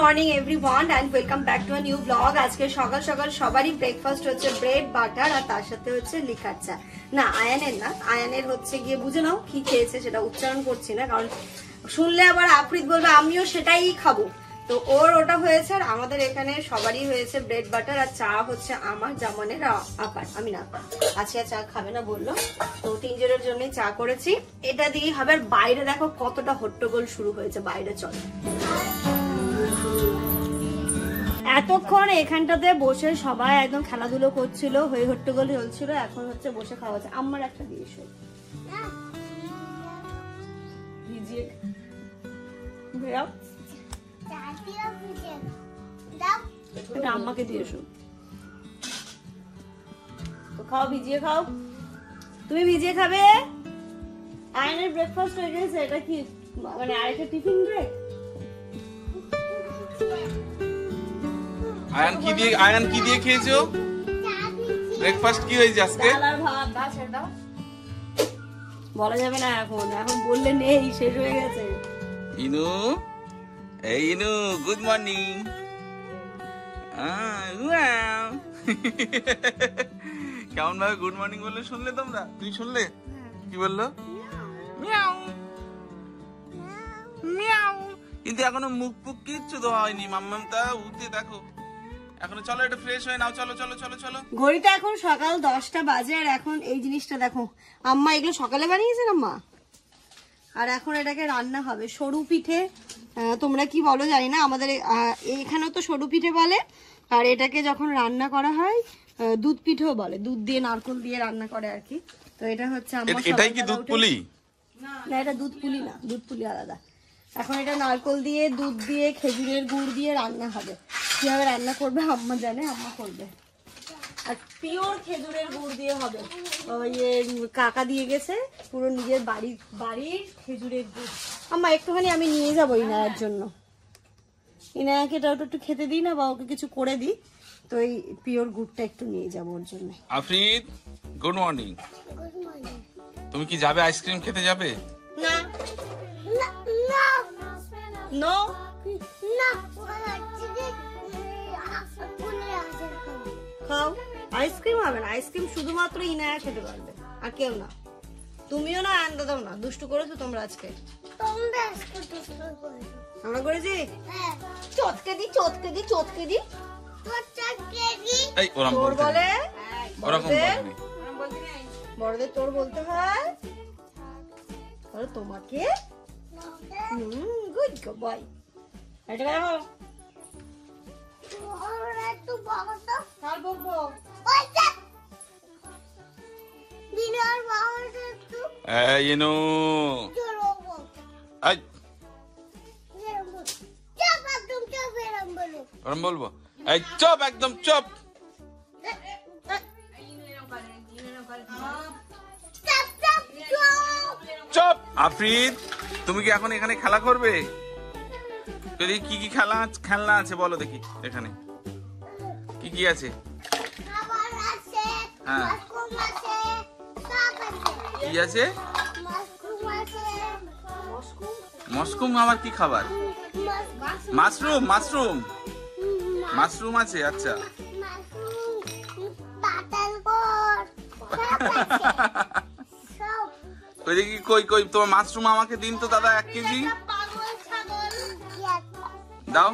Morning everyone and welcome back to a new blog. আজকে সকাল সকাল সবারই ব্রেকফাস্ট হচ্ছে ব্রেড বাটার আর তার সাথে হচ্ছে লিকার চা। না আয়ানের না, আয়ানের হচ্ছে গিয়ে বুঝে নাও কি খেয়েছে, সেটা উচ্চারণ করছি না কারণ শুনলে আবার আফ্রিদ বলবে আমিও সেটাই খাবো। তো ওর ওটা হয়েছে আর আমাদের এখানে সবারই হয়েছে ব্রেড বাটার আর চা হচ্ছে আমার জামানের আপার, আমি না আজকে চা খাবে না বললো, তো তিনজনের জন্য চা করেছি। এটা দিয়ে হবে। আর বাইরে দেখো কতটা হট্টগোল শুরু হয়েছে, বাইরে চলো। এতক্ষণ এখানটাতে বসে সবাই একদম খেলাধুলো করছিল, হই হট্টগোল চলছিল, এখন হচ্ছে বসে খাওয়া হচ্ছে। আমার একটা দিয়ে এসো, আম্মাকে দিয়ে এসো তো খাও, ভিজিয়ে খাও। তুমি ভিজিয়ে খাবে। আয়নের ব্রেকফাস্ট হয়ে গেছে। এটা কি মানে আরেকটা টিফিন ব্রেক? আয়ান কি দিয়ে খেয়েছো? ব্রেকফাস্ট কি হয়েছে আজকে? ডাল আর ভাত। ভাত ছেড়ে দাও, বলা যাবে না এখন, এখন বললে নেই, শেষ হয়ে গেছে। ইনু, এই ইনু, গুড মর্নিং। কেমন ভাবে গুড মর্নিং বললে শুনলে তোমরা? তুই শুনলে কি বললো? মিয়াও মিয়াও। কিন্তু এখনো মুখ পুক কিচ্ছু তো হয়নি। মাম্মাম তা উঠতে দেখো এখনো। চলো এটা ফ্রেশ হয়ে নাও, চলো চলো চলো চলো। ঘড়িটা এখন সকাল 10টা বাজে আর এখন এই জিনিসটা দেখো, আম্মা এগুলো সকালে বানিয়েছেন আম্মা। আর এখন এটাকে রান্না হবে সরু পিঠে। তোমরা কি বলো জানি না, আমাদের এখানেও তো সরু পিঠে বলে। আর এটাকে যখন রান্না করা হয় দুধ পিঠেও বলে, দুধ দিয়ে নারকেল দিয়ে রান্না করে আর কি। তো এটা হচ্ছে আম্মা। এটাই কি দুধ পুলি? না, এটা দুধ পুলি না, দুধ পুলি আলাদা। এখন এটা নারকেল দিয়ে, দুধ দিয়ে, খেজুরের গুড় দিয়ে রান্না হবে। কিভাবে রান্না করবে আম্মা জানে, আম্মা করবে। আর পিওর খেজুরের গুড় দিয়ে হবে। ওই কাকা দিয়ে গেছে পুরো নিজের বাড়ির খেজুরের গুড়। আম্মা একটুখানি আমি নিয়ে যাবো ইনায়ার জন্য। ইনায়াকে এটা একটু খেতে দিই না, বা ওকে কিছু করে দিই, তো এই পিওর গুড়টা একটু নিয়ে যাবো ওর জন্য। Afrid, good morning. তুমি কি যাবে আইসক্রিম খেতে যাবে? না নো খাও। আইসক্রিম হবে না, আইসক্রিম শুধুমাত্র ইনায়া খেতে পারবে, আর কেউ না। তুমিও না, আনতে দাও না। দুষ্টু করেছো তোমরা আজকে। আমরা করেছি চটকে দি চটকে দি চটকে দি। এই ওরকম তোর বলে ওরকম বড়দের তোর বলতে হয়, তোমাকে। Good boy. এটা দেখো কার বকবো? এই ইনু, এই ওরকম বলবো? এই চুপ, একদম চুপ। চুপ। আফরিদ, তুমি কি এখন এখানে খেলা করবে? যদি কি কি খেলনা আছে বলো দেখি। এখানে কি কি আছে? হ্যাঁ, কি আছে? মশরুম আমার কি খাবার? মাশরুম মাশরুম মাশরুম আছে। আচ্ছা ওই দেখি, কই কই তোমার মাশরুম আমাকে দিন তো দাদা, 1 কেজি দাও।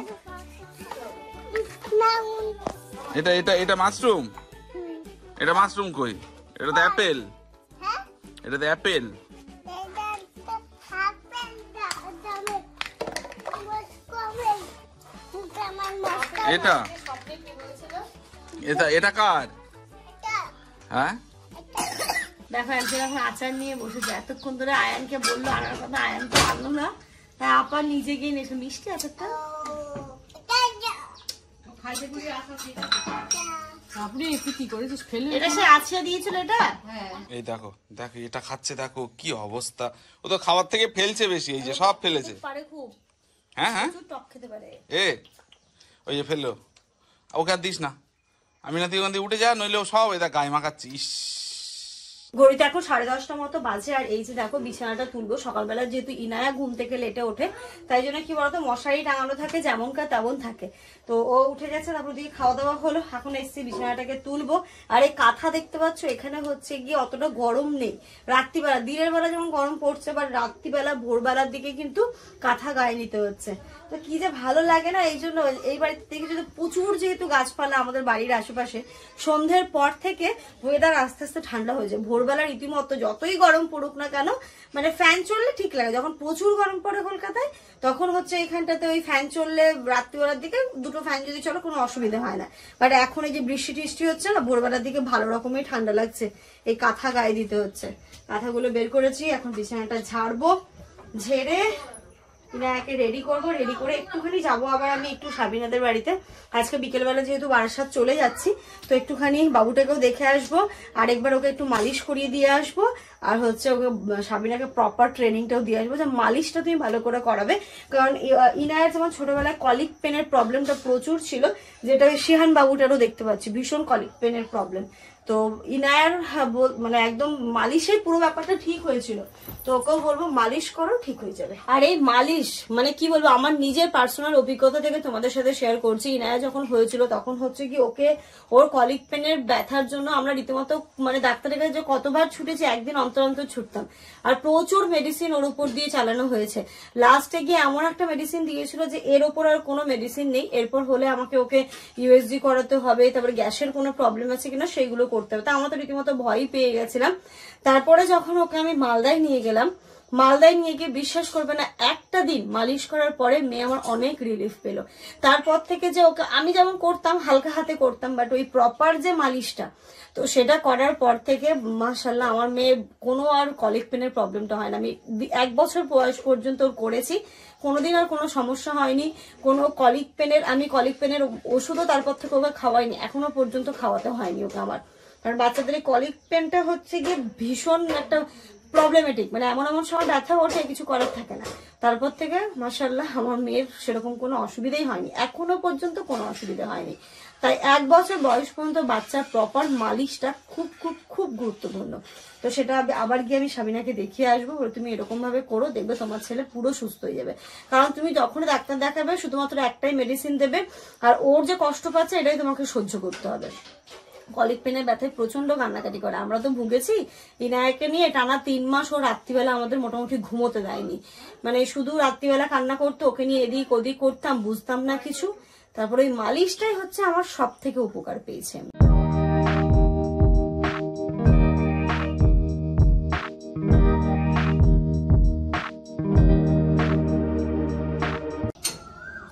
এটা এটা এটা মাশরুম, এটা মাশরুম কই? এটা তো অ্যাপেল, এটা তো অ্যাপেল। এটা এটা এটা কার? হ্যাঁ দেখো একজন এখন আচার নিয়ে বসেছে। এতক্ষণ ধরে আয়ানকে বললো আনার কথা, আয়ান তো আনলো না, তাই আপা নিজে গিয়ে নিয়েছে মিষ্টি আচারটা। আপনি একটু কি করেছিস ফেলে? এটা সে আছিয়া দিয়েছিল এটা। এই দেখো দেখো এটা খাচ্ছে, দেখো কি অবস্থা। ও তো খাবার থেকে ফেলছে বেশি, এই যে সব ফেলেছে। পারে খুব। হ্যাঁ হ্যাঁ, টক খেতে পারে। ওই যে ফেললো, ওকে আর দিস না। আমি না তুই ওখান থেকে উঠে যা, নইলে ও সব এটা গায়ে মাখাচ্ছি। ইস ঘড়িতে এখন 10:30 মতো বাজে। আর এই যে দেখো বিছানাটা তুলবো, সকালবেলা যেহেতু ইনায়া ঘুম থেকে লেটে ওঠে, তাই জন্য কি বলতো মশারি টাঙানো থাকে যেমনকার তেমন থাকে। তো ও উঠে গেছে, তারপর দিকে খাওয়া দাওয়া হলো, এখন এসছি বিছানাটাকে তুলবো। আর এই কাঁথা দেখতে পাচ্ছ এখানে হচ্ছে গিয়ে অতটা গরম নেই রাত্রিবেলা, দিনের বেলা যেমন গরম পড়ছে, বা রাত্রিবেলা ভোরবেলার দিকে কিন্তু কাঁথা গায়ে নিতে হচ্ছে। তো কি যে ভালো লাগে না। এই জন্য এই বাড়িতে থেকে যদি প্রচুর যেহেতু গাছপালা আমাদের বাড়ির আশেপাশে, সন্ধ্যের পর থেকে ওয়েদার আস্তে আস্তে ঠান্ডা হয়ে যায়। ভোরবেলা রীতিমতো যতই গরম পড়ুক না কেন, মানে ফ্যান চললে ঠিক লাগে। যখন প্রচুর গরম পড়ে কলকাতায়, তখন হচ্ছে এইখানটাতে ওই ফ্যান চললে রাত্রিবেলার দিকে দুটো ফ্যান যদি চলো কোনো অসুবিধা হয় না। বাট এখন এই যে বৃষ্টি টিষ্টি হচ্ছে না, ভোরবেলার দিকে ভালো রকমই ঠান্ডা লাগছে, এই কাঁথা গায়ে দিতে হচ্ছে। কাঁথাগুলো বের করেছি, এখন বিছানাটা ঝাড়বো, ঝেড়ে ইনায়াকে রেডি করবো। রেডি করে একটুখানি যাবো আবার আমি একটু সাবিনাদের বাড়িতে। আজকে বিকেলবেলা যেহেতু বারাসাত চলে যাচ্ছি, তো একটুখানি বাবুটাকেও দেখে আসবো, আর একবার ওকে একটু মালিশ করিয়ে দিয়ে আসবো। আর হচ্ছে ওকে সাবিনাকে প্রপার ট্রেনিংটাও দিয়ে আসবো যে মালিশটা তুমি ভালো করে করাবে। কারণ ইনায়ের যেমন ছোটবেলায় কলিক পেনের প্রবলেমটা প্রচুর ছিল, যেটা শিহান বাবুটারও দেখতে পাচ্ছি ভীষণ কলিক পেনের প্রবলেম। তো ইনায়ার মানে একদম মালিশের পুরো ব্যাপারটা ঠিক হয়েছিল, তো ওকেও বলবো মালিশ করো, ঠিক হয়ে যাবে। আর এই মালিশ মানে কি বলবো, আমার নিজের পার্সোনাল অভিজ্ঞতা থেকে তোমাদের সাথে শেয়ার করছি। ইনায়া যখন হয়েছিল তখন হচ্ছে কি ওকে ওর কলিক পেনের ব্যথার জন্য আমরা রীতিমতো মানে ডাক্তারের কাছে যে কতবার ছুটেছি, একদিন অন্তর অন্তর ছুটতাম। আর প্রচুর মেডিসিন ওর উপর দিয়ে চালানো হয়েছে। লাস্টে গিয়ে এমন একটা মেডিসিন দিয়েছিল যে এর ওপর আর কোনো মেডিসিন নেই, এরপর হলে আমাকে ওকে ইউএসজি করাতে হবে, তারপরে গ্যাসের কোনো প্রবলেম আছে কিনা সেইগুলো করতে হবে। তা আমরা তো রীতিমতো ভয়ই পেয়ে গেছিলাম। তারপরে যখন ওকে আমি মালদায় নিয়ে গেলাম, মালদায় নিয়ে গিয়ে বিশ্বাস করবে না, একটা দিন মালিশ করার পরে মেয়ে আমার অনেক রিলিফ পেল। তারপর থেকে যে ওকে আমি যেমন করতাম হালকা হাতে করতাম, বাট ওই প্রপার যে মালিশটা, তো সেটা করার পর থেকে মাশাআল্লাহ আমার মেয়ে কোনো আর কলিক পেনের প্রবলেমটা হয় না। আমি 1 বছর বয়স পর্যন্ত করেছি, কোনোদিন আর কোনো সমস্যা হয়নি। কোনো কলিক পেনের আমি কলিক পেনের ওষুধও তারপর থেকে ওকে খাওয়াইনি, এখনো পর্যন্ত খাওয়াতে হয়নি ওকে আমার। কারণ বাচ্চাদের এই কলিক পেনটা হচ্ছে গিয়ে ভীষণ একটা প্রবলেমেটিক, মানে এমন এমন সময় ব্যথা ওঠে কিছু করার থাকে না। তারপর থেকে মাশাআল্লাহ আমার মেয়ের সেরকম কোনো অসুবিধাই হয়নি, এখনো পর্যন্ত কোনো অসুবিধা হয়নি। তাই 1 বছর বয়স পর্যন্ত বাচ্চার প্রপার মালিশটা খুব খুব খুব গুরুত্বপূর্ণ। তো সেটা আবার গিয়ে আমি সাবিনাকে দেখিয়ে আসবো, তুমি এরকম ভাবে করো, দেখবে তোমার ছেলে পুরো সুস্থ হয়ে যাবে। কারণ তুমি যখন ডাক্তার দেখাবে শুধুমাত্র একটাই মেডিসিন দেবে, আর ওর যে কষ্ট পাচ্ছে এটাই তোমাকে সহ্য করতে হবে। কলিক পেনের ব্যথায় প্রচন্ড কান্নাকাটি করে, আমরা তো ভুগেছি। ইনায়াকে নিয়ে টানা 3 মাস ও রাত্রিবেলা আমাদের মোটামুটি ঘুমোতে দেয়নি, মানে শুধু রাত্রিবেলা কান্না করতো, ওকে নিয়ে এদিক ওদিক করতাম, বুঝতাম না কিছু। তারপরে ওই মালিশটাই হচ্ছে আমার সব থেকে উপকার পেয়েছে।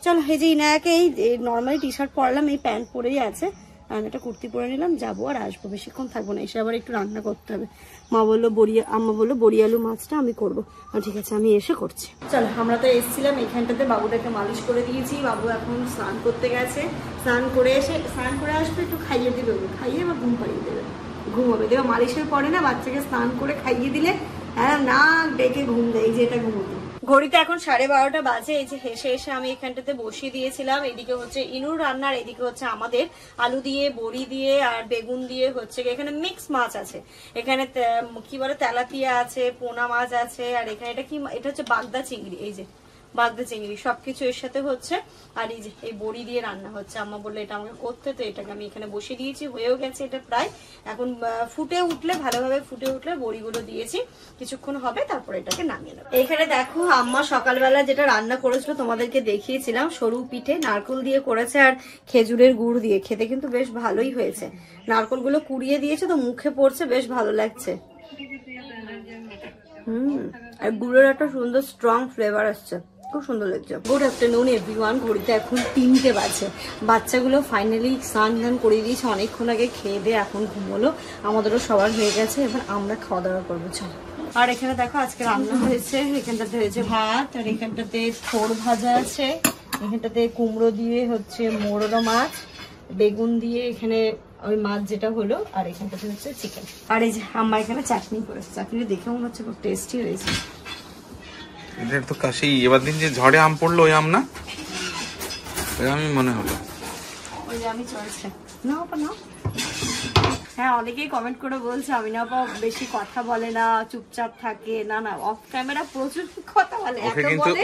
চলো, এই যে ইনায়াকে এই নর্মালি টি শার্ট পরলাম, এই প্যান্ট পরেই আছে, আমি একটা কুর্তি পরে নিলাম, যাবো আর আসবো, বেশিক্ষণ থাকবো না, এসে আবার একটু রান্না করতে হবে। মা বললো আম্মা বললো বড়ি আলু মাছটা আমি করবো। ঠিক আছে, আমি এসে করছি। চলো, আমরা তো এসেছিলাম এখানটাতে, বাবুটাকে মালিশ করে দিয়েছি, বাবু এখন স্নান করতে গেছে, স্নান করে আসবে, একটু খাইয়ে দিবে, খাইয়ে বা ঘুম পাড়িয়ে দেবে, ঘুমাবে। দেখো মালিশের পরে না বাচ্চাকে স্নান করে খাইয়ে দিলে হ্যাঁ না ডেকে ঘুম দেয়, এই যে এটা ঘুমোতে। ঘড়িতে এখন 12:30 বাজে। এই যে এসে আমি এখানটাতে বসিয়ে দিয়েছিলাম, এদিকে হচ্ছে ইনুর রান্নার, এদিকে হচ্ছে আমাদের আলু দিয়ে বড়ি দিয়ে আর বেগুন দিয়ে হচ্ছে এখানে মিক্স মাছ আছে, এখানে কি বলে তেলাপিয়া আছে, পোনা মাছ আছে, আর এখানে এটা হচ্ছে বাগদা চিংড়ি, এই যে বাগদা চিংড়ি সবকিছু এর সাথে হচ্ছে। আর এই যে এই বড়ি দিয়ে রান্না হচ্ছে, আম্মা বললো এটা আমাকে করতে, তো এটাকে আমি এখানে বসিয়ে দিয়েছি, হয়েও গেছে এটা প্রায়। এখন ফুটে উঠলে, ভালোভাবে ফুটে উঠলে বড়িগুলো দিয়েছি, কিছুক্ষণ হবে, তারপরে এটাকে নামিয়ে নেবো। এখানে দেখো আম্মা সকালবেলা যেটা রান্না করেছিল তোমাদেরকে দেখিয়েছিলাম, সরু পিঠে নারকেল দিয়ে করেছে আর খেজুরের গুড় দিয়ে, খেতে কিন্তু বেশ ভালোই হয়েছে। নারকেলগুলো কুড়িয়ে দিয়েছে তো মুখে পড়ছে, বেশ ভালো লাগছে। আর গুড়ের একটা সুন্দর স্ট্রং ফ্লেভার আসছে, খুব সুন্দর লাগছে। Good afternoon everyone. ঘড়িতে এখন 3টে বাজে। বাচ্চাগুলো ফাইনালি স্নান ধান করে দিয়েছে অনেকক্ষণ আগে, খেয়ে দিয়ে এখন ঘুমোলো, আমাদেরও সবার হয়ে গেছে, এবার আমরা খাওয়া দাওয়া করবো। চলো। আর এখানে দেখো আজকে রান্না হয়েছে, এখানটাতে হয়েছে ভাত, আর এখানটাতে থোড় ভাজা আছে, এখানটাতে কুমড়ো দিয়ে হচ্ছে মোরলা মাছ, বেগুন দিয়ে এখানে ওই মাছ যেটা হলো, আর এখানটাতে হচ্ছে চিকেন। আর এই যে আম্মা এখানে চাটনি করেছে, চাটনি দেখে মনে হচ্ছে খুব টেস্টি হয়েছে। এদের তো কাশি, এবার দিন যে ঝড়ে আম পড়লো ওই আম না, ওই আমি মনে হলো ওই আমি চলছে না, হ্যাঁ, অনেকেই কমেন্ট করে বলছে আমিনা আপা বেশি কথা বলে না, চুপচাপ থাকে। না না, অফ ক্যামেরা প্রচুর কথা বলে।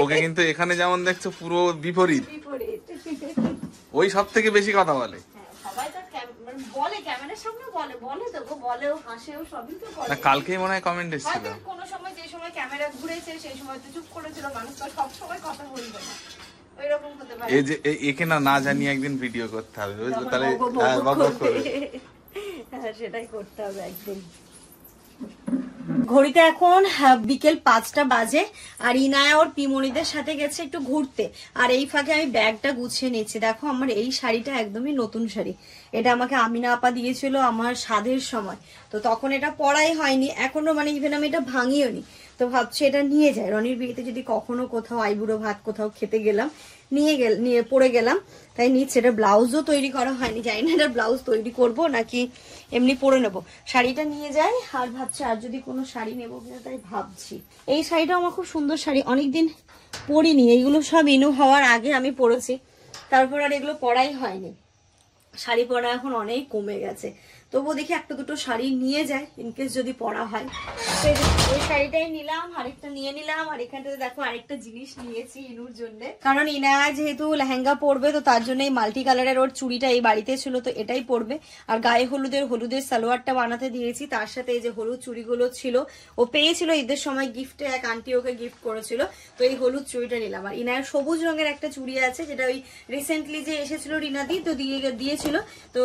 ওকে কিন্তু এখানে যেমন দেখছো পুরো বিপরীত। ওই সব থেকে বেশি কথা বলে। সবাই তো বলে, ক্যামেরার সামনে বলে তো, বলেও হাসেও সবই তো বলে। না, কালকেই মনে হয় কমেন্ট এসেছিল। কোন সময় যে সময় ক্যামেরা ঘুরেছে সেই সময় তো চুপ করেছিল, মানুষ তো সব সময় কথা বলবে না, ওইরকম হতে পারে। এই যে একে না জানিয়ে একদিন ভিডিও করতে হবে, বুঝলে? তাহলে বকবক করবে। হ্যাঁ, সেটাই করতে হবে একদিন। ঘড়িতে এখন বিকেল 5টা বাজে, আর ইনায়া ওর পিমনিদের সাথে গেছে একটু ঘুরতে। আর এই ফাঁকে আমি ব্যাগটা গুছিয়ে নিচ্ছি। দেখো আমার এই শাড়িটা একদমই নতুন শাড়ি, এটা আমাকে আমিনা আপা দিয়েছিল আমার সাধের সময়, তো তখন এটা পরাই হয়নি এখনো, মানে ইভেন আমি এটা ভাঙিও নি। তো ভাবছি এটা নিয়ে যাই, রনির বিয়েতে যদি কখনো কোথাও আইবুড়ো ভাত কোথাও খেতে গেলাম, নিয়ে পরে গেলাম, তাই নিচ্ছে। এটা ব্লাউজও তৈরি করা হয়নি, জানি না এটা ব্লাউজ তৈরি করব নাকি এমনি পরে নেবো। শাড়িটা নিয়ে যাই, আর ভাবছি আর যদি কোনো শাড়ি নেবো কিনা তাই ভাবছি। এই শাড়িটা আমার খুব সুন্দর শাড়ি, অনেকদিন পরিনি, এইগুলো সব ইনু হওয়ার আগে আমি পরেছি, তারপর আর এগুলো পরাই হয়নি। শাড়ি পরা এখন অনেক কমে গেছে, তবুও দেখি একটা দুটো শাড়ি নিয়ে যায় ইনকেস যদি পরা হয়। ওই শাড়িটাই নিলাম, আরেকটা নিয়ে নিলাম। আর এখানটাতে দেখো আরেকটা জিনিস নিয়েছি ইনুর জন্য, কারণ ইনা যেহেতু লেহেঙ্গা পরবে, তো তার জন্য এই মাল্টি কালারের ওর চুড়িটা এই বাড়িতে ছিল, তো এটাই পরবে। আর গায়ে হলুদের সালোয়ারটা বানাতে দিয়েছি, তার সাথে এই যে হলুদ চুড়িগুলো ছিল ও পেয়েছিল ঈদের সময় গিফটে, এক আন্টি ওকে গিফট করেছিল, তো এই হলুদ চুড়িটা নিলাম। আর ইনার সবুজ রঙের একটা চুড়ি আছে, যেটা ওই রিসেন্টলি যে এসেছিল রিনাদি, তো দিয়েছিল, তো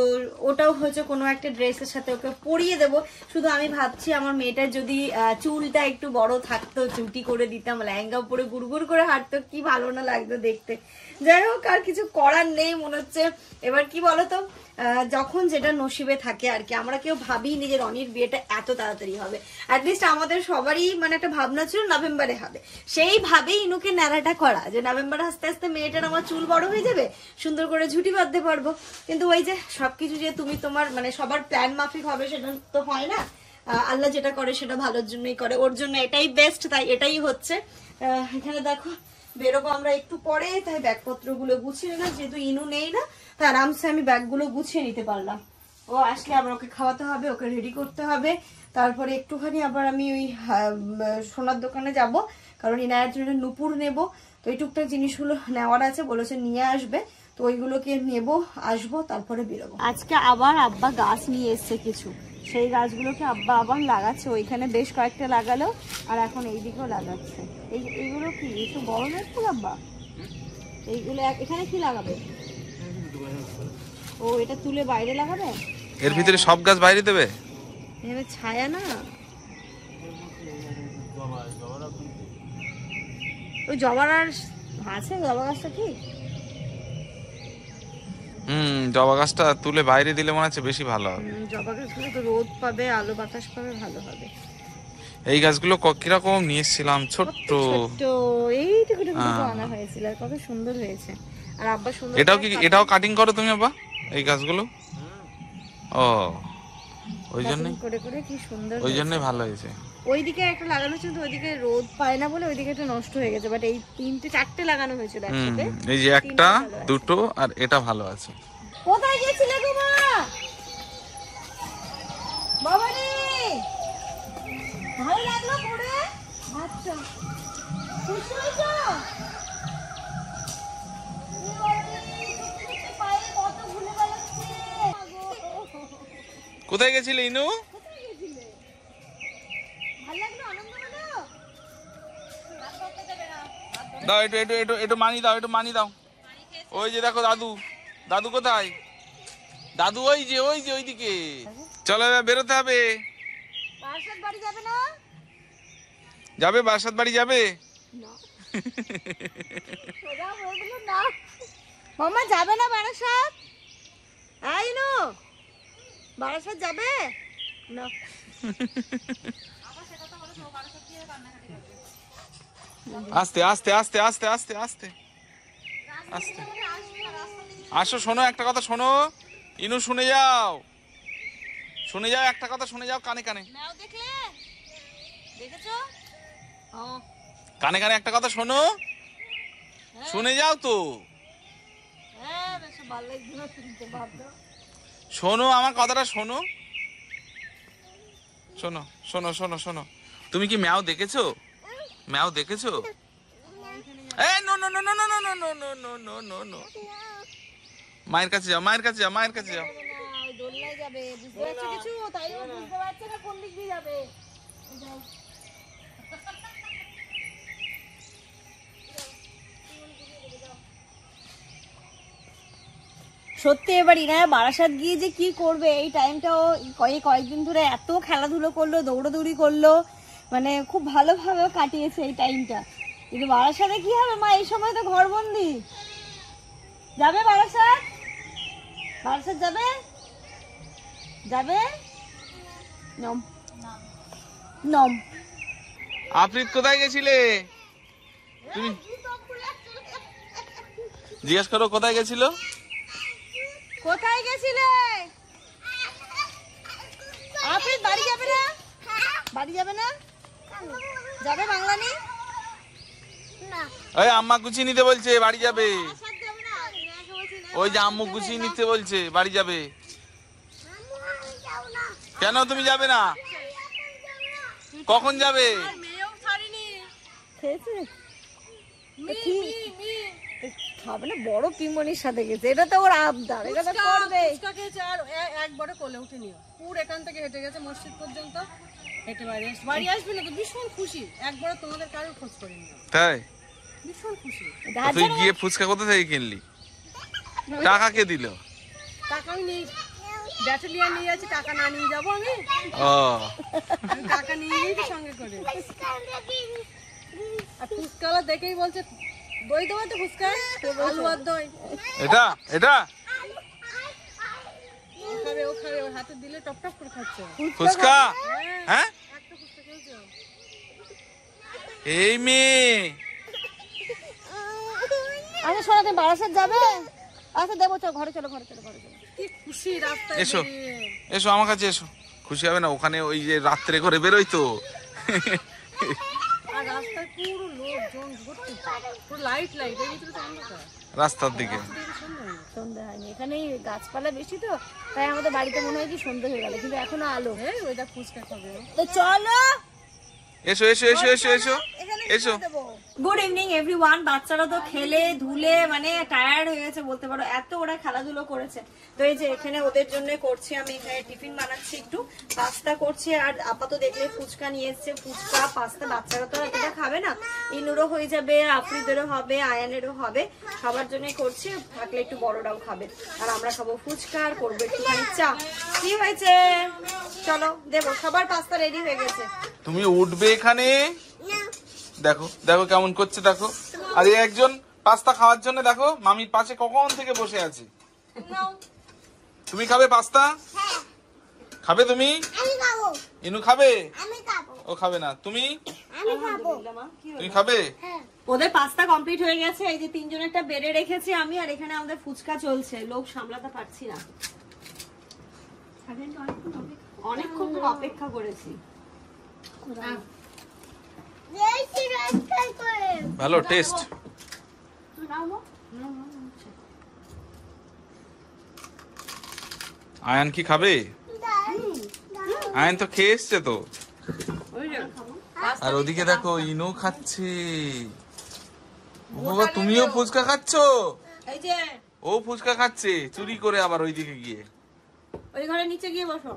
ওটাও হচ্ছে কোনো একটা ড্রেসের সাথে ওকে পরিয়ে দেবো। শুধু আমি ভাবছি আমার মেয়েটার যদি চুলটা একটু বড় থাকতো, চুটি করে দিতাম, লেহেঙ্গা পরে গুড়গুড় করে হাঁটতো, কি ভালো না লাগতো দেখতে। যাই হোক, আর কিছু করার নেই মনে হচ্ছে। এবার কি বলতো, যখন যেটা নসিবে থাকে আর কি, আমরা কেউ ভাবিনি যে রনির বিয়েটা এত তাড়াতাড়ি হবে। অ্যাটলিস্ট আমাদের সবারই মানে একটা ভাবনা ছিল নভেম্বরে হবে, সেইভাবেই ইনুকে ন্যাড়াটা করা, যে নভেম্বরে আস্তে আস্তে মেয়েটার আমার চুল বড় হয়ে যাবে, সুন্দর করে ঝুটি বাঁধতে পারবো। কিন্তু ওই যে সবকিছু যে তুমি তোমার মানে সবার প্ল্যান মাফিক হবে সেটা তো হয় না। আল্লাহ যেটা করে সেটা ভালোর জন্যই করে, ওর জন্য এটাই বেস্ট, তাই এটাই হচ্ছে। এখানে দেখো বেরোবো আমরা একটু পরে, তাই ব্যাগপত্রগুলো গুছিয়ে নিলাম, যেহেতু ইনু নেই না, তাই আরামসে আমি ব্যাগগুলো গুছিয়ে নিতে পারলাম। ও আসলে আবার ওকে খাওয়াতে হবে, ওকে রেডি করতে হবে, তারপরে একটুখানি আবার আমি ওই সোনার দোকানে যাব, কারণ ইনায়ের জন্য নুপুর নেব, তো এই টুকটাক জিনিসগুলো নেওয়ার আছে, বলেছে নিয়ে আসবে, তো ওইগুলোকে নেব, আসবো, তারপরে বেরোবো। আজকে আবার আব্বা গাছ নিয়ে এসছে কিছু, সেই গাছগুলোকে আব্বা আবার লাগাচ্ছে, ওইখানে বেশ কয়েকটা লাগালো, আর এখন এইদিকেও লাগাচ্ছে। এইগুলো কি একটু বড় গাছ আব্বা? এইগুলো এখানে কি লাগাবে? ও, এটা তুলে বাইরে লাগাবে? এর ভিতরে সব গাছ বাইরে দেবে? এখানে ছায়া না, ওই জবার আর আছে, জবা গাছটা কি? জবা গাছটা তুলে বাইরে দিলে মনে হচ্ছে বেশি ভালো হবে। জবা গাছগুলো তো রোদ পাবে, আলো বাতাস পাবে, ভালো হবে। এই গাছগুলো কিরকম নিয়ে এসেছিলাম, ছোট্ট এইটুকু আনা হয়েছিল, কত সুন্দর হয়েছে। আর আব্বা সুন্দর, এটাও কাটিং করো তুমি আব্বা এই গাছগুলো? ও, ওই জন্য করে করে কি সুন্দর, ওই জন্য ভালো হয়েছে। ওইদিকে একটা লাগানো ছিল, ওইদিকে রোদ পায় না বলে ওইদিকে একটা নষ্ট হয়ে গেছে, বাট এই 3-4টে লাগানো হয়েছিল একসাথে। এই যে একটা, দুটো, আর এটা ভালো আছে। কোথায় গেছিলে গো মা? বাবারে ভালো লাগলো পড়ে? আচ্ছা, খুশি হয়েছো? কোথায় গেছিলে ইনু? দাও একটু মানি দাও, একটু মানি দাও। ওই যে দেখো দাদু কোথায়? দাদু ওই যে ওইদিকে। চলো এবার বেরোতে হবে। বারাসাত বাড়ি যাবে না? যাবে বারাসাত বাড়ি যাবে? না মামা যাবে না বারাসাত? আইনো বারাসাত যাবে না? আস্তে আস্তে আস্তে আস্তে আস্তে আস্তে আস্তে আসো, শোনো একটা কথা, শোনো ইনু, শুনে যাও একটা কথা, শুনে যাও কানে কানে, কানে কানে একটা কথা শোনো, শুনে যাও তো, শোনো আমার কথাটা শোনো। শোনো শোনো শোনো শোনো, তুমি কি ম্যাও দেখেছো? ম্যাও দেখেছো? এই no no no no no no no no no no no no no, মায়ের কাছে যাও, মায়ের কাছে যাও, মায়ের কাছে যাও। দোলনায় যাবে, বুঝতে পারছো কিছু? তাই ও বুঝতে পারছে না কোন দিক দিয়ে যাবে। সত্যি এবার ইনায়া বারাসাত গিয়ে যে কি করবে এই টাইমটাও, কয়েকদিন ধরে এত খেলাধুলো করলো, দৌড়াদৌড়ি করলো, মানে খুব ভালোভাবে কাটিয়েছে এই টাইমটা। কিন্তু বারাসাতে কি হবে মা, এই সময় তো ঘরবন্দি। যাবে বারাসাত? বারাসাত যাবে? যাবে? নম নম। আফ্রিদ কোথায় গেছিলে তুমি? জিজ্ঞেস করো কোথায় গেছিল? কোথায় গেছিলে? আফ্রিদ বাড়ি যাবে না? বাড়ি যাবে না? যাবে বাংলানি? ওই আম্মা গুছিয়ে নিতে বলছে, বাড়ি যাবে। ওই যে আম্মু গুছিয়ে নিতে বলছে, বাড়ি যাবে। কেন তুমি যাবে না? কখন যাবে? খাবে না, বড় পিমনির সাথে গেছে, এটা তো ওর আবদার, এটা তো করবে। আর একবারে কোলে উঠে নিও, পুরো এখান থেকে হেঁটে গেছে মসজিদ পর্যন্ত, হেঁটে বাড়ি আসবে না তো ভীষণ খুশি, একবারে তোমাদের কারোর খোঁজ করে নিও। তাই? ভীষণ খুশি। তুই গিয়ে ফুচকা কোথা থেকে কিনলি? টাকা কে দিল? টাকা আমি নেই, ব্যাটালিয়ান নিয়ে যাচ্ছি, টাকা না নিয়ে যাবো আমি? ও, আমি টাকা নিয়ে নিয়েছি সঙ্গে করে। আর ফুচকাওয়ালা দেখেই বলছে দই দেবো তো, ফুচকায় আলু আর দই। এটা এটা ও খাবে, ও খাবে, ওর হাতে দিলে টপ টপ করে খাচ্ছে। ফুচকা? হ্যাঁ, একটা ফুচকা খেয়েছো? এই মেয়ে আচ্ছা শোনো, তুমি বারাসাত যাবে? আচ্ছা দেবো, চলো ঘরে, চলো ঘরে, চলো ঘরে, চলো। কি খুশি রাস্তায় এসো বেরিয়ে। এসো আমার কাছে এসো। খুশি হবে না? ওখানে ওই যে রাত্রে করে বেরোই তো। আর রাস্তায় পুরো লোকজন ভর্তি, পুরো লাইট লাইট, এর ভিতরে তো অন্ধকার। রাস্তার দিকে সন্ধ্যা হয়নি, এখানে গাছপালা বেশি তো, তাই আমাদের বাড়িতে মনে হয় কি সন্ধ্যা হয়ে গেল, কিন্তু এখনো আলো। এই ওইটা ফুচকা খাবে। তো চলো, এসো এসো এসো এসো এসো এসো। Good evening everyone. বাচ্চারা তো খেলে ধুলে মানে টায়ার্ড হয়ে গেছে বলতে পারো, এত ওরা খেলাধুলো করেছে। তো এই যে এখানে ওদের জন্য করছি আমি, এখানে টিফিন বানাচ্ছি, একটু পাস্তা করছি। আর আপাতত দেখলে ফুচকা নিয়ে এসছে, ফুচকা পাস্তা বাচ্চারা তো এতটা খাবে না, ইনুরও হয়ে যাবে, আফ্রিদেরও হবে, আয়ানেরও হবে, সবার জন্য করছি, থাকলে একটু বড়রাও খাবে। আর আমরা খাবো ফুচকা আর করবো একটুখানি চা। কি হয়েছে? চলো দেবো, সবার পাস্তা রেডি হয়ে গেছে। তুমি উঠবে এখানে, দেখো দেখো কেমন করছে দেখো। আর এই একজন পাস্তা খাওয়ার জন্য দেখো মামির পাশে কখন থেকে বসে আছে। তুমি খাবে পাস্তা? খাবে তুমি? ইনু খাবে? ও খাবে না, তুমি? তুমি খাবে? ওদের পাস্তা কমপ্লিট হয়ে গেছে, এই যে তিনজনেরটা বেড়ে রেখেছি আমি, আর এখানে আমাদের ফুচকা চলছে, লোক সামলাতে পারছি না, অনেকক্ষণ অপেক্ষা করেছি। ভালো টেস্ট। আয়ান কি খাবে? আয়ান তো খেয়ে এসছে তো। আর ওদিকে দেখো ইনু খাচ্ছে। ও বাবা, তুমিও ফুচকা খাচ্ছো? এই যে ও ফুচকা খাচ্ছে চুরি করে, আবার ওইদিকে গিয়ে। ওই ঘরে নিচে গিয়ে বসো।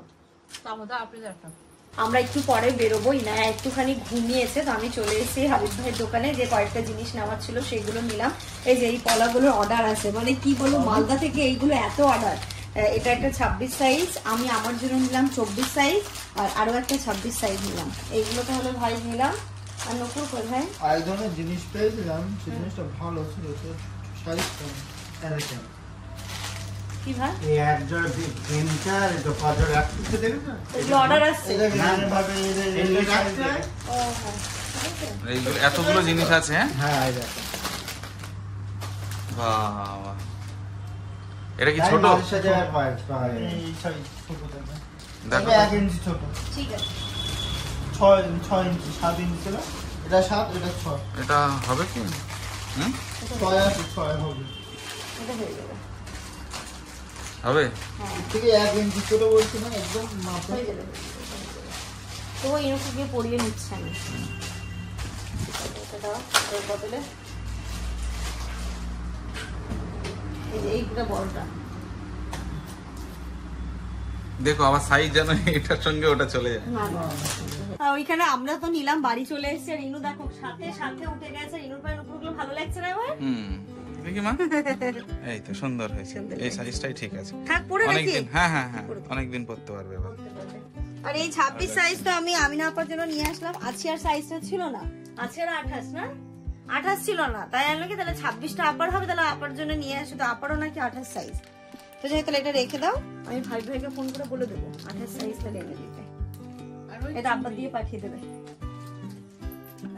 আপনি একটা আমরা একটু পরে বেরোবো, না একটুখানি ঘুমিয়েছে, তো আমি চলে এসেছি হাবিব ভাইয়ের দোকানে, যে কয়েকটা জিনিস নেওয়ার ছিল সেগুলো নিলাম। এই যে এই পলাগুলোর অর্ডার আছে, মানে কি বলবো, মালদা থেকে এইগুলো এত অর্ডার। এটা একটা 26 সাইজ, আমি আমার জন্য নিলাম 24 সাইজ, আর আরো একটা 26 সাইজ নিলাম। এইগুলো তাহলে ভাই নিলাম। আর নকুর কোথায়? আর ধরনের জিনিস পেয়েছিলাম, সেই জিনিসটা ভালো ছিল, সাইজ কম। কি ভাই? এই একজন প্রিন্টার, এটা পাঁচজন রাখতে দেখেছো? এগুলো অর্ডার আসছে। ও হ্যাঁ, এইগুলো এতগুলো জিনিস আছে। হ্যাঁ হ্যাঁ, এই দেখো। বাবা, এটা কি ছোট? এই সাইজ ছোট দেখো। দেখো এটা 1 ইঞ্চি ছোট। ঠিক আছে। 6 ইঞ্চি, 7 ইঞ্চি ছিল। এটা 7, এটা 6। এটা হবে কি? 6 আছে, 6 হবে। এটা হয়ে যাবে। হবে ঠিক 1 ইঞ্চি ছোট বলছি না, একদম মাপে। হয়ে যাবে। তো ইনুকে গিয়ে পরিয়ে নিচ্ছে আমি। এটা দাও এর বদলে, এই যে এইটা বড়টা। দেখো আবার সাইজ যেন এটার সঙ্গে ওটা চলে যায়। ওইখানে আমরা তো নিলাম, বাড়ি চলে এসেছে। রিনু দেখো সাথে সাথে উঠে গেছে। রিনুর পায়ের উপরগুলো ভালো লাগছে না এবার? দেখি মা, এই তো সুন্দর হয়েছে, এই সাইজটাই ঠিক আছে। থাক পরে নাকি? অনেকদিন, হ্যাঁ হ্যাঁ হ্যাঁ, অনেকদিন পরতে পারবে এবার। আর এই 26 সাইজ তো আমি আমিনা আপার জন্য নিয়ে আসলাম। আজকে আর সাইজটা ছিল না, আজকে আর 28 না, 28 ছিল না, তাই আনলো কি তাহলে 26টা আপার হবে, তাহলে আপার জন্য নিয়ে আসো। তো আপারও নাকি 28 সাইজ। তো যাই তাহলে এটা রেখে দাও, আমি ভাইকে ফোন করে বলে দেবো 28 সাইজ তাহলে এনে দিতে। এটা আব্বা দিয়ে পাঠিয়ে দেবে।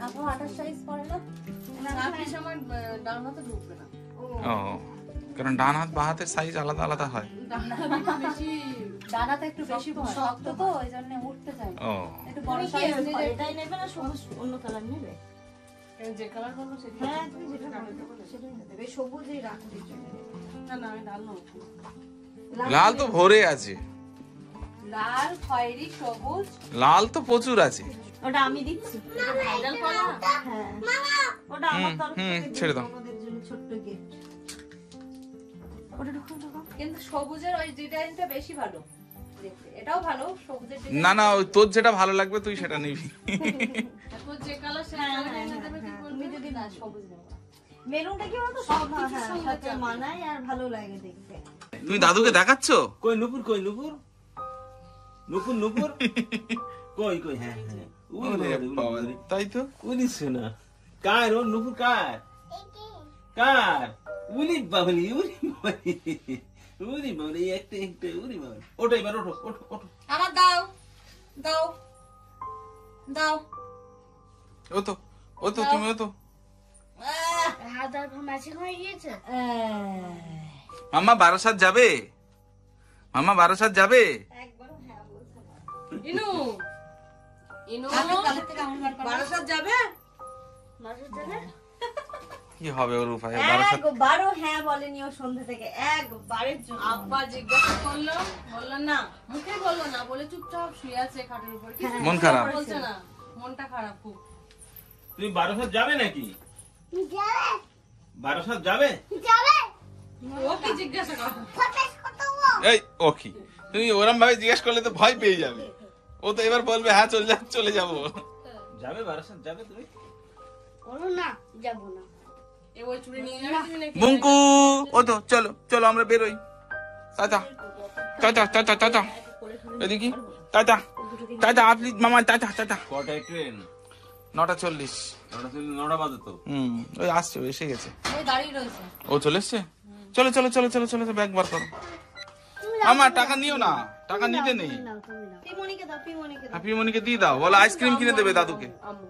আপু 28 সাইজ পরে না, আমার ডান হাতে ঢুকবে না। ও, কারণ ডান হাত বাঁ হাতের সাইজ আলাদা আলাদা হয়। ডানাটা একটু বেশি শক্ত তো, ওই জন্য উঠতে চাই। ও, একটু বড় সাইজ নিলে এটাই নেবে না সবুজ অন্য কালার নেবে? যে কালার বলবো সেটা। হ্যাঁ তুমি যেটা বলবে সেটাই নেবে। সবুজই রাখুন জন্য। না না আমি ডাল নেব। লাল তো ভরে আছে, লাল, খয়েরি, সবুজ। লাল তো প্রচুর আছে। ওটা আমি দিচ্ছি। ভাইরাল করা। হ্যাঁ ওটা আমার তরফ থেকে ছেড়ে দাও। ওদের জন্য ছোট্ট গিফট। ওটা ঢোকাও ঢোকাও। কিন্তু সবুজের ওই ডিজাইনটা বেশি ভালো দেখতে। এটাও ভালো সবুজের ডিজাইন। না না, ওই তোর যেটা ভালো লাগবে তুই সেটা নিবি। তারপর যে কালার সে কালার এনে দেবে কি করবে? তুমি যদি না সবুজ নেব না। মেরুনটা কি বলতো সব সাথে মানায় আর ভালো লাগে দেখতে। তুমি দাদুকে দেখাচ্ছ? কই নুপুর, কই নুপুর, নুপুর নুপুর, কই কই, হ্যাঁ হ্যাঁ, ওরে বাবা, তাই তো। উনি শোনা কার, ও নুপুর কার, কার, উনি বাবলি, উনি বাবলি, উনি বাবলি, একটা একটা, উনি বাবলি। ওঠো এবার, ওঠো ওঠো ওঠো। আমার দাও দাও দাও। ও তো, ও তো, তুমি ও তো। হাত আর ম্যাচিং হয়ে গিয়েছে। মাম্মা বারাসাত যাবে? মাম্মা বারাসাত যাবে? ইনু ইনু বারাসাত যাবে? বারাসাত যাবে? কি হবে ওর উপায়? বারাসাত একবারও হ্যাঁ বলেনি ও সন্ধ্যা থেকে, একবারের জন্য। আব্বা জিজ্ঞাসা করলো, বললো না, মুখে বললো না, বলে চুপচাপ শুয়ে আছে খাটের উপর। কিছু মন খারাপ বলছে না, মনটা খারাপ খুব। তুমি বারাসাত যাবে নাকি? বারাসাত যাবে? ও কি জিজ্ঞাসা করো? এই ও কি, তুমি ওরম ভাবে জিজ্ঞেস করলে তো ভয় পেয়ে যাবে। ও তো এবার বলবে হ্যাঁ চলে যাবো। যাবে বারাসাত যাবে তুমি? এ ওই চুড়ি নিয়ে যাবে তুমি নাকি? মুঙ্কু, ও তো চলো চলো আমরা বেরোই। টাটা টাটা টাটা টাটা, এদিকে টাটা টাটা, আপনি মামা টাটা টাটা। কটায় ট্রেন? 9:40। 9টা বাজে তো। ওই আসছে, ও এসে গেছে। ওই দাঁড়িয়ে রয়েছে। ও চলে এসছে। চলো চলো চলো চলো চলো, ব্যাগ বার করো। আমার টাকা নিও না, টাকা নিতে নেই। পিমনিকে দাও, পিমনিকে দাও। হ্যাপি মনিকে দিয়ে দাও, বলো আইসক্রিম কিনে দেবে দাদুকে। আম্মু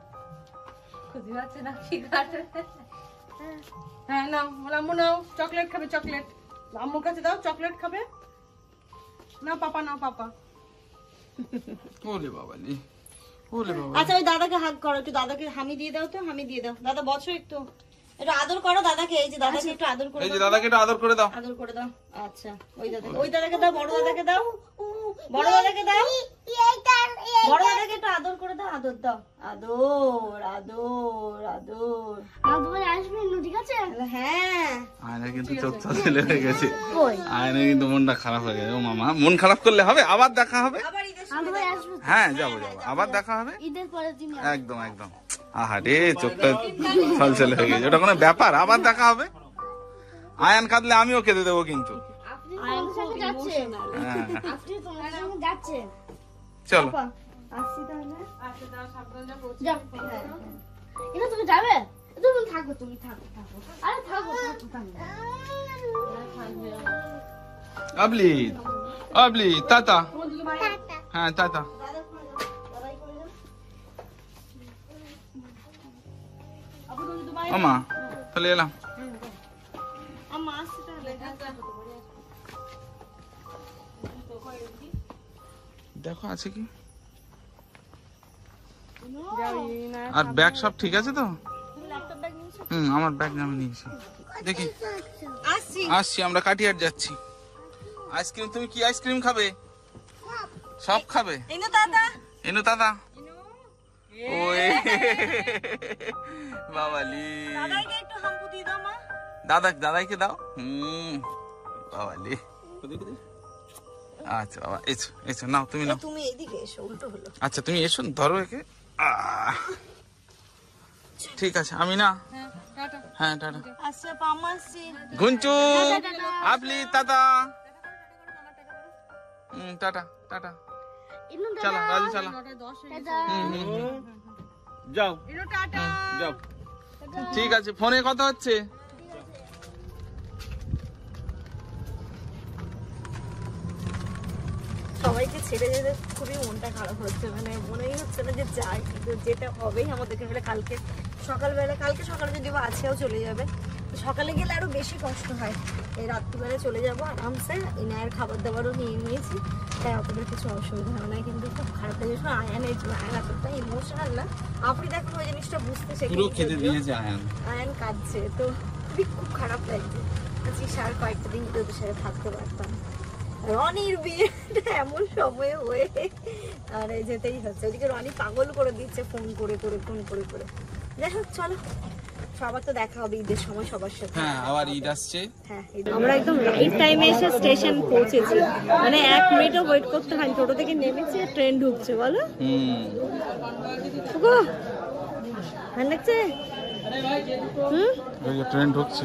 খুঁজে যাচ্ছে না কি কাটে। হ্যাঁ নাও, বলে আম্মু নাও, চকলেট খাবে, চকলেট। আম্মুর কাছে দাও, চকলেট খাবে। নাও পাপা, নাও পাপা। ওলে বাবা লি, ওলে বাবা। আচ্ছা ওই দাদাকে হাত করো, একটু দাদাকে হামি দিয়ে দাও তো, হামি দিয়ে দাও। দাদা বসো একটু, একটু আদর করো দাদাকে। এই যে দাদাকে একটু আদর করে এই যে দাও। দাদাকে একটু আদর করে দাও। আদর করে দাও। আচ্ছা ওই দাদাকে দাও, বড় দাদাকে দাও, বড় দাদাকে দাও, বড় দাদাকে একটু আদর করে দাও। আদর দাও, আদর আদর আদর। হ্যাঁ আয়না কিন্তু চোখ ছেলে হয়ে গেছে। আয়না কিন্তু মনটা খারাপ হয়ে গেছে। ও মামা, মন খারাপ করলে হবে? আবার দেখা হবে। আবার ঈদের সময় হ্যাঁ যাবো যাবো, আবার দেখা হবে। ঈদের পরের দিন একদম একদম। আহা রে, চোখটা ছলছলে হয়ে গেছে। ওটা কোনো ব্যাপার? আবার দেখা হবে। আয়ান কাঁদলে আমিও কেঁদে দেবো কিন্তু। হ্যাঁ চলো। আসছি তাহলে। আচ্ছা দাও, সাবধানে যাও, পৌঁছে যাও। হ্যাঁ। তুমি যাবে? তুমি থাকো, তুমি থাকো, থাকো। আরে থাকো, থাকো, থাকো। আবলি আবলি, টাটা। হ্যাঁ টাটা। আমা তাহলে এলাম। আম্মা আসছি তাহলে। দেখো আছে কি। আর ব্যাগ সব ঠিক আছে তো? আমার ব্যাগ আমি নিয়েছি। দেখি আসছি। আসছি, আমরা কাটিয়ার যাচ্ছি। আইসক্রিম, তুমি কি আইসক্রিম খাবে? সব খাবে? এনো দাদা, এনু দাদা, এনো ওই বাবালি, দাদাকে একটু হাম্পু দিয়ে দাও মা। দাদাইকে দাও। বাবালি, আচ্ছা বাবা, এসো এসো, নাও তুমি নাও। তুমি এইদিকে এসো, উল্টো হলো। আচ্ছা তুমি এসো, ধরো একে। ঠিক আছে, আমি না। হ্যাঁ টাটা। আচ্ছা পামাসি ঘুঞ্চু, আপলি, টাটা। Tata tata. চলো রাজু, চলো। যাও যাও। ঠিক আছে, ফোনে কথা হচ্ছে। সবাইকে ছেড়ে যেতে খুবই মনটা খারাপ হচ্ছে, মানে মনেই হচ্ছে না যে যাই, কিন্তু যেটা হবেই আমাদেরকে। হলে কালকে সকালে যদি বা আজকেও চলে যাবে, তো সকালে গেলে আরো বেশি কষ্ট হয়। এই রাত্রিবেলা চলে যাবো আরামসে। ইনায়ের খাবার দাবারও নিয়ে নিয়েছি, তাই অতটা কিছু অসুবিধা হয় না। কিন্তু খুব খারাপ লাগে আয়ানের জন্য। আয়ান এতটা ইমোশনাল না, আপনি দেখুন ওই জিনিসটা বুঝতে পুরো খেতে দিয়েছে আয়ান। আয়ান কাঁদছে, তো খুব খারাপ লাগছে। আজকে সার কয়েকটা দিন তোদের সাথে থাকতে পারতাম। রনির বিয়েটা এমন সময়ে হয়ে আর যেতেই হচ্ছে। ওদিকে রনি পাগল করে দিচ্ছে ফোন করে করে। যাই হোক, চলো, সবার তো দেখা হবে ঈদের সময় সবার সাথে। হ্যাঁ, আবার ঈদ আসছে। হ্যাঁ, আমরা একদম রাইট টাইমে এসে স্টেশন পৌঁছেছি, মানে 1 মিনিটও ওয়েট করতে হয়নি। টোটো থেকে নেমেছে, ট্রেন ঢুকছে। বলো গো, ভালো লাগছে? ট্রেন ঢুকছে।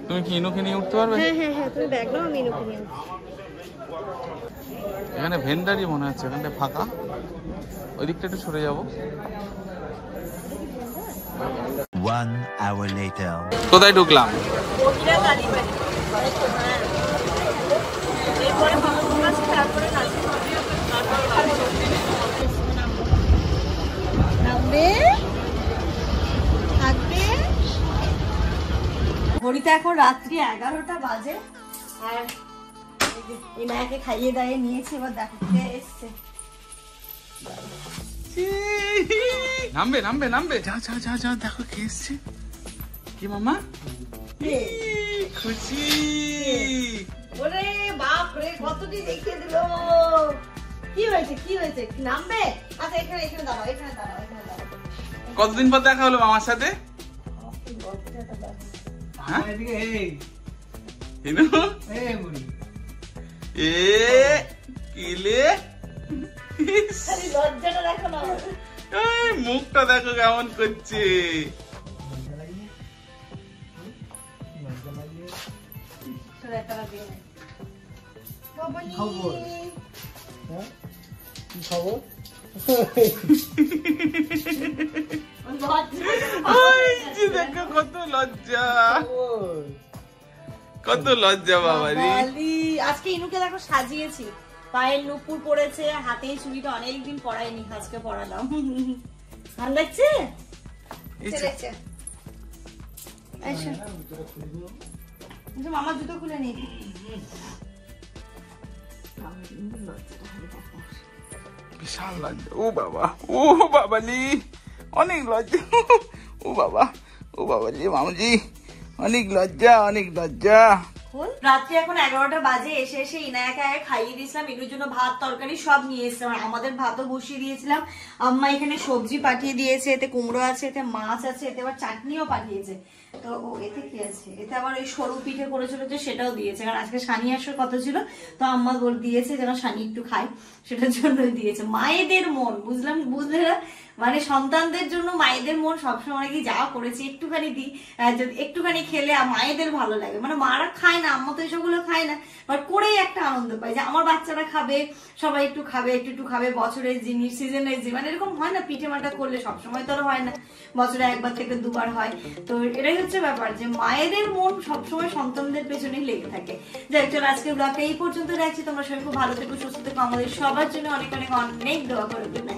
তুমি কি ইনুকে নিয়ে উঠতে পারবে? হ্যাঁ, তুমি ব্যাগ নাও, আমি ইনুকে নিয়ে আসছি। এখানে ভেন্ডারি মনে হচ্ছে, এখানটা ফাঁকা, ওই দিকটা একটু সরে যাবো। কোথায় ঢুকলাম? ঘড়িতে এখন রাত্রি 11টা বাজে, আর ইনায়াকে খাইয়ে দাইয়ে নিয়েছি। এবার দেখো কে এসছে। নামবে, যা দেখো কে এসছে। কি মামা? খুশি। ওরে বাপ রে, কতটি দেখিয়ে দিল। কি হয়েছে? নামবে? আচ্ছা, এখানে দাঁড়াও। কতদিন পর দেখা হলো মামার সাথে? হ্যাঁ? লজ্জাটা দেখো না, মুখটা দেখো কেমন করছে। দেখো কত লজ্জা বাবারি। আজকে ইনুকে দেখো সাজিয়েছি, পায়ের নুপুর পড়েছে, হাতে চুড়িটা অনেকদিন পরাইনি, আজকে পরালাম। ভালো লাগছে? মামার জুতো খুলে নি। বিশাল লজ্জা। ও বাবালি, অনেক লজ্জা। ও বাবালি, মামুজি, অনেক লজ্জা। রাত্রি এখন 11টা বাজে। এসে ইনায়াকে খাইয়ে দিয়েছিলাম, ইনুর জন্য ভাত তরকারি সব নিয়ে এসেছিলাম। আমাদের ভাতও বসিয়ে দিয়েছিলাম। আম্মা এখানে সবজি পাঠিয়ে দিয়েছে, এতে কুমড়ো আছে, এতে মাছ আছে, এতে আবার চাটনিও পাঠিয়েছে। তো এতে কি আছে, এতে আবার ওই সরু পিঠে করেছিল যে সেটাও দিয়েছে, কারণ আজকে সানি আসার কথা ছিল। তো আম্মা দিয়েছে যেন সানি একটু খায়, সেটার জন্যই দিয়েছে। মায়েদের মন বুঝলে না, মানে সন্তানদের জন্য মায়েদের মন সবসময় কি যা করেছে একটুখানি দিই, একটুখানি খেলে মায়েদের ভালো লাগে। মানে মারা খায় না, আম্মা তো এসবগুলো খায় না, বাট করেই একটা আনন্দ পায় যে আমার বাচ্চারা খাবে, সবাই একটু খাবে, বছরের জিনিস, সিজনের জিনিস, মানে এরকম হয় না। পিঠে মাটা করলে সবসময় তো হয় না, বছরে 1বার থেকে 2বার হয়। তো এটাই হচ্ছে ব্যাপার, যে মায়েদের মন সবসময় সন্তানদের পেছনেই লেগে থাকে। যাই চলো, আজকে ব্লগটা এই পর্যন্ত রাখছি। তোমরা সবাই খুব ভালো থেকো, সুস্থ থেকো, আমাদের সবার জন্য অনেক দোয়া করে দেবে।